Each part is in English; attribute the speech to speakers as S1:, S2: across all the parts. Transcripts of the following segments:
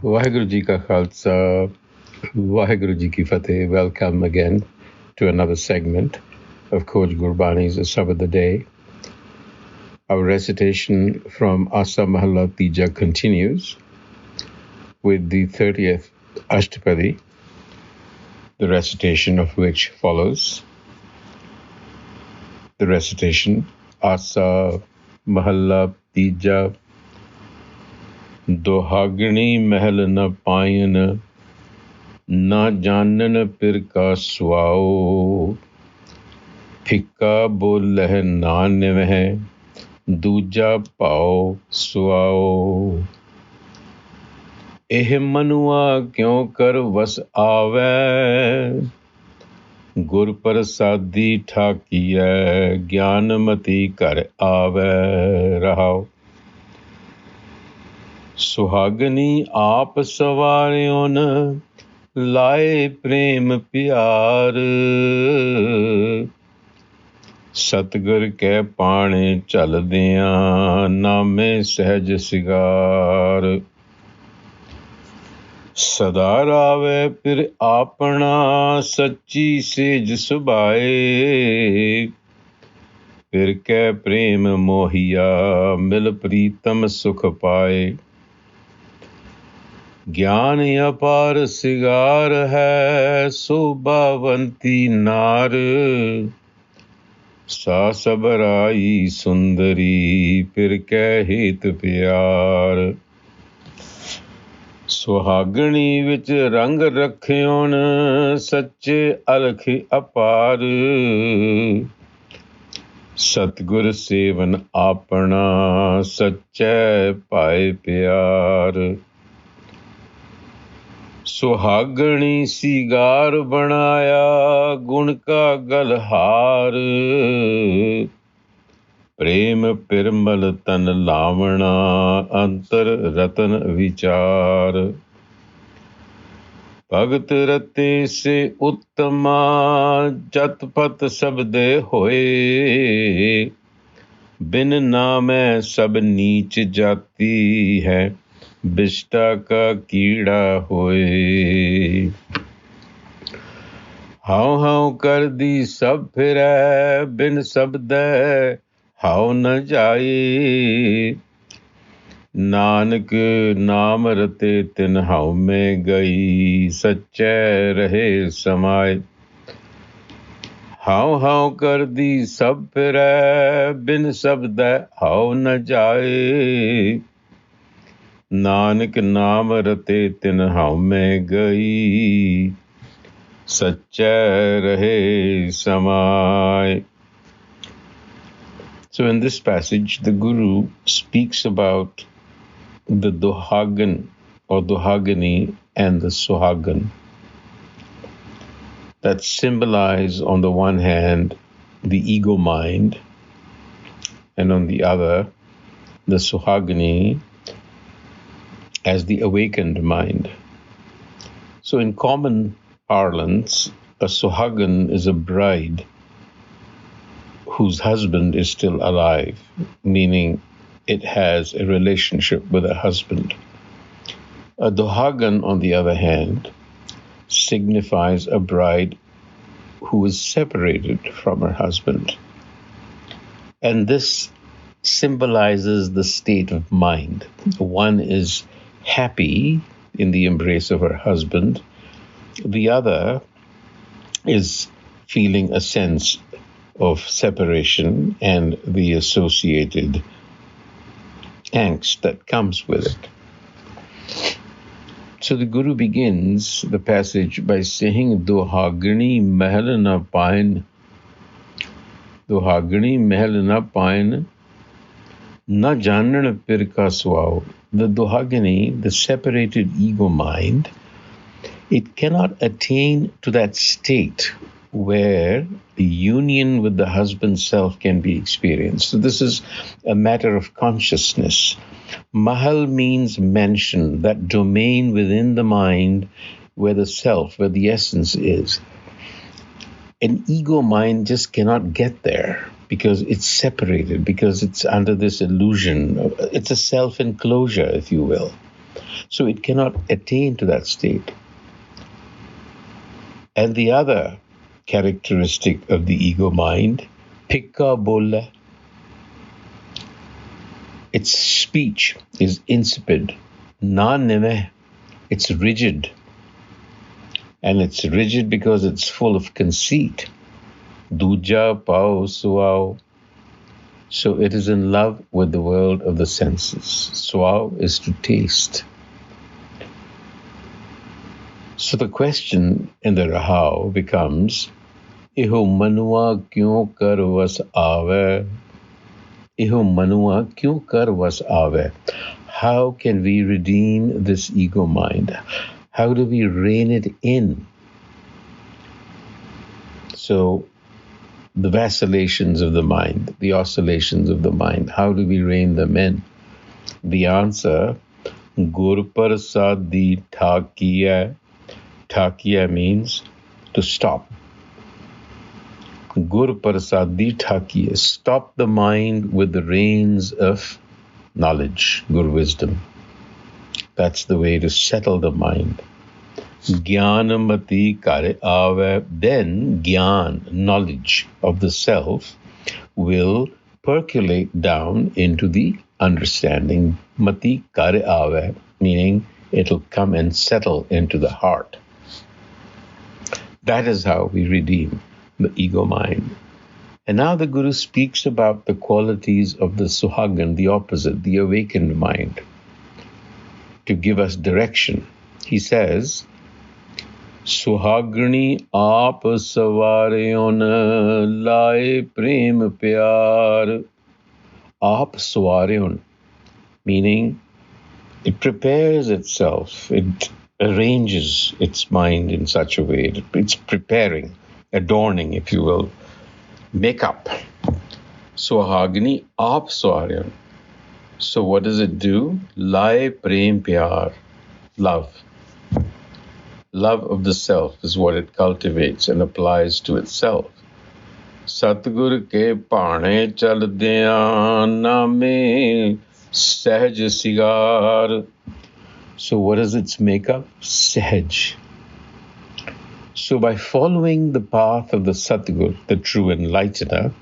S1: Waheguru Ji Ka Khalsa, Waheguru Ji Ki Fateh. Welcome again to another segment of Coach Gurbani's a-sabad-a-day. Our recitation from a-sabad-a-day continues with the 30th Ashtapadi, the recitation of which follows. The recitation, a-sabad-a-day. दोहागनी महल न पायन न जानन पिर का सुआओ फिक्का बोलह ना निवह दूजा पाओ सुआओ एह मनुआ क्यों कर वस आवै गुर प्रसादी ठाकीऐ ज्ञानमती कर आवै रहाओ सुहागनी आप सवारियों न लाए प्रेम प्यार सतगुर कै पाणे चलदियां नामे सहज सिगार सदा रावे फिर आपना सच्ची सेज सुभाए फिर कै प्रेम मोहिया मिल प्रीतम सुख पाए ज्ञान अपार सिगार है शोभावंती नार सा सबराई सुंदरी फिर कै हित प्यार सुहागणी विच रंग रखियोन सच्चे अलख अपार सतगुर सेवन आपना सच्चै पाए प्यार सुहागणी सिगार बनाया गुण का गलहार प्रेम पिरमल तन लावना अंतर रतन विचार भगत रते से उत्तमा जतपत सबदे होए बिन नामै सब नीच जाती है बिष्टा का कीड़ा होए हाउ हाउ कर दी सब फिरै बिन सबदै हाउ न जाए नानक नाम रते तिन हाउ में गई सच्चै रहे समाए हाउ हाउ कर दी सब फिरै बिन सबदै हाउ न जाए नानक नाम रते तिन हाउ में गई सच्चै रहे समाए. So in this passage, the Guru speaks about the Dohagan or Dohagani and the Suhagan that symbolize on the one hand the ego mind and on the other the Suhagani as the awakened mind. So in common parlance, a Suhagan is a bride whose husband is still alive, meaning it has a relationship with a husband. A Dohagan, on the other hand, signifies a bride who is separated from her husband. And this symbolizes the state of mind. One is happy in the embrace of her husband. The other is feeling a sense of separation and the associated angst that comes with it. So the Guru begins the passage by saying, Dohagani Mahal na pain, Dohagani Mahal na pain, na janan pir ka swao. The Dohagani, the separated ego mind, it cannot attain to that state where the union with the husband's self can be experienced. So this is a matter of consciousness. Mahal means mansion, that domain within the mind where the self, where the essence is. An ego mind just cannot get there because it's separated, because it's under this illusion. It's a self-enclosure, if you will. So it cannot attain to that state. And the other characteristic of the ego mind, pikka bola, its speech is insipid, na nime, it's rigid. And it's rigid because it's full of conceit. Duja pao suao. So it is in love with the world of the senses. Suao is to taste. So the question in the Rahao becomes, Iho manua kyun kar vas aave? Iho manua kyun kar vas aave? How can we redeem this ego mind? How do we rein it in? So the vacillations of the mind, the oscillations of the mind, how do we rein them in? The answer, Gur Prasadi Thakiya. Thakiya means to stop. Gur Prasadi Thakiya. Stop the mind with the reins of knowledge, Gur wisdom. That's the way to settle the mind. Jnanamati kare ave. Then Jnan, knowledge of the self, will percolate down into the understanding. Mati kare ave, meaning it'll come and settle into the heart. That is how we redeem the ego mind. And now the Guru speaks about the qualities of the Suhagan, the opposite, the awakened mind, to give us direction. He says, Suhagani a-sabad-a-day laye prem pyar. A-sabad-a-day, meaning it prepares itself, it arranges its mind in such a way, it's preparing, adorning, if you will, makeup. Suhagani a-sabad-a-day. So what does it do? Laye prem pyar, love. Love of the self is what it cultivates and applies to itself. Satgur ke paane chaldeyan name sahaj sigar. So what is its makeup? Sahaj. So by following the path of the Satgur, the true enlightener,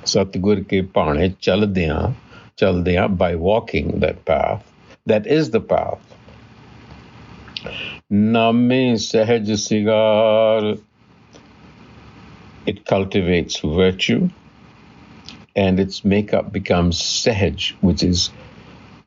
S1: Satgur ke paane chaldeyan, by walking that path, that is the path. Name sahaj sigar. It cultivates virtue, and its makeup becomes sahaj, which is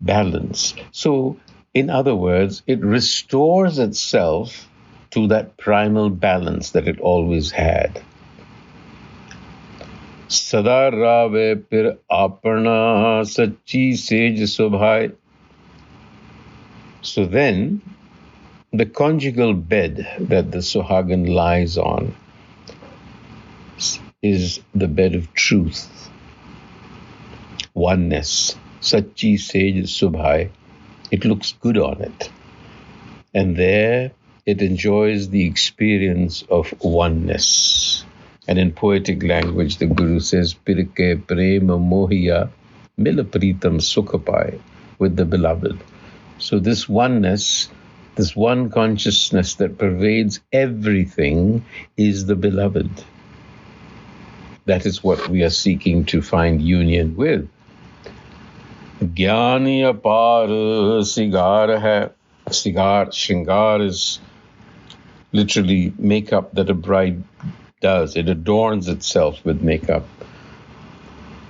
S1: balance. So, in other words, it restores itself to that primal balance that it always had. Sada rave pir apna sachi sej subhai. So then, the conjugal bed that the Suhagan lies on is the bed of truth, oneness. Sachi Sej Subhai. It looks good on it. And there it enjoys the experience of oneness. And in poetic language, the Guru says, Pirke prema mohiya mila pritam sukhapai, with the beloved. So this oneness, this one consciousness that pervades everything, is the beloved. That is what we are seeking to find union with. Gyani apar sigar hai. Sigar, shringar is literally makeup that a bride does. It adorns itself with makeup.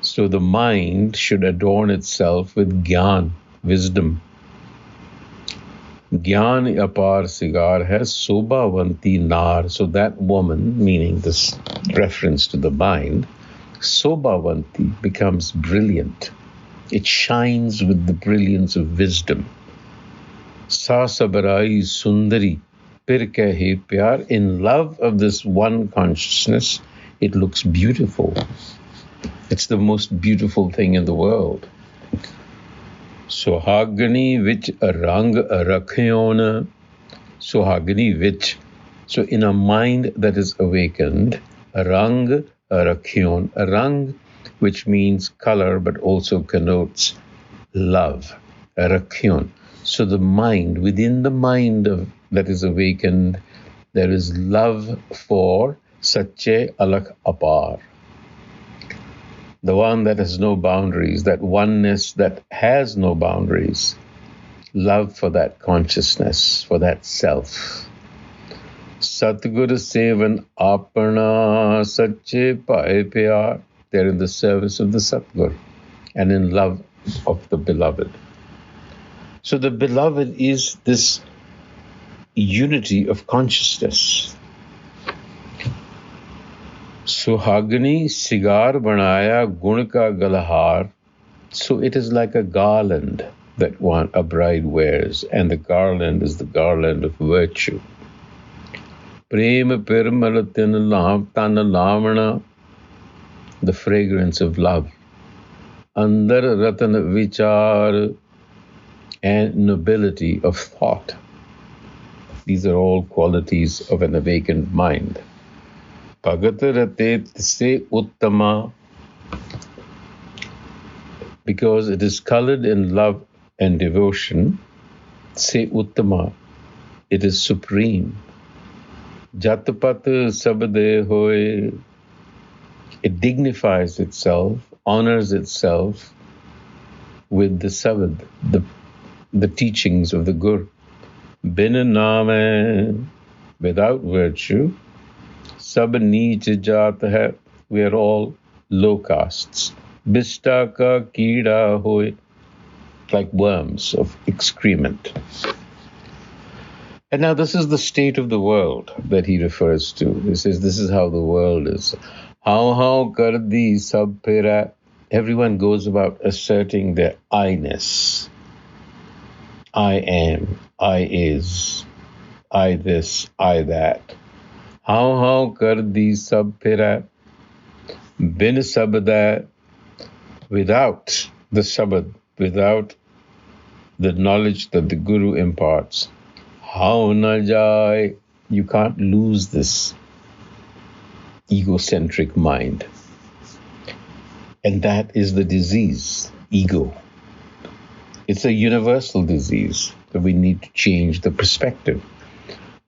S1: So the mind should adorn itself with gyan, wisdom. Gyan apar sigar hai sobavanti nar. So that woman, meaning this reference to the mind, sobavanti, becomes brilliant. It shines with the brilliance of wisdom. Sa sabarai sundari pir kahe pyar. In love of this one consciousness, it looks beautiful. It's the most beautiful thing in the world. Suhagani vich rang rakhyona. Suhagani vich. So in a mind that is awakened, rang rakhyon. Rang, which means color but also connotes love. rakhyon. So the mind, within the mind that is awakened, there is love for Sache Alakh Apar, the one that has no boundaries, that oneness that has no boundaries. Love for that consciousness, for that self. Satguru Sevan Apana Sache Pae Pyar. They're in the service of the Satguru and in love of the beloved. So the beloved is this unity of consciousness. Suhagni Sigar Banaya Gun Ka Galahar. So it is like a garland that a bride wears, and the garland is the garland of virtue. Prema Pirmalatin Tana Lamana, the fragrance of love. Andar Ratana Vichar, and nobility of thought. These are all qualities of an awakened mind. Bhagatarate se uttama, because it is colored in love and devotion. Se uttama, it is supreme. Jatapat a-sabad-a-day hoy, it dignifies itself, honors itself with the sabad, the teachings of the Guru. Bina naam, without virtue, sab neech jaat hai, we are all low castes. Bista ka keeda hoy, like worms of excrement. And now this is the state of the world that he refers to. He says this is how the world is. How kardi sab phera. Everyone goes about asserting their I-ness. I am, I is, I this, I that. How kardi sab phera. Bin sabad-a-day, without the sabad, without the knowledge that the Guru imparts. How na jai, you can't lose this egocentric mind. And that is the disease, ego. It's a universal disease, but we need to change the perspective.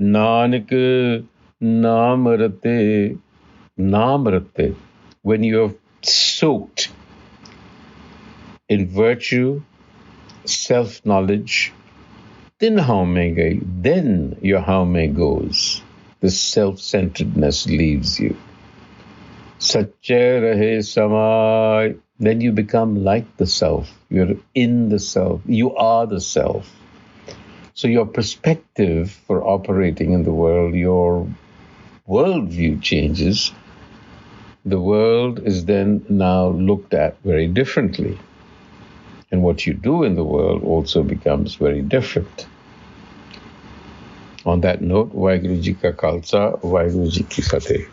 S1: Nanak namrate, namrate, when you're soaked in virtue, self-knowledge, then your how may goes. The self-centeredness leaves you. Sache rahe samay, then you become like the self. You're in the self. You are the self. So your perspective for operating in the world, your worldview changes. The world is then now looked at very differently. And what you do in the world also becomes very different. On that note, Vaheguru Ji Ka Khalsa, Vaheguru Ji Ki Fateh.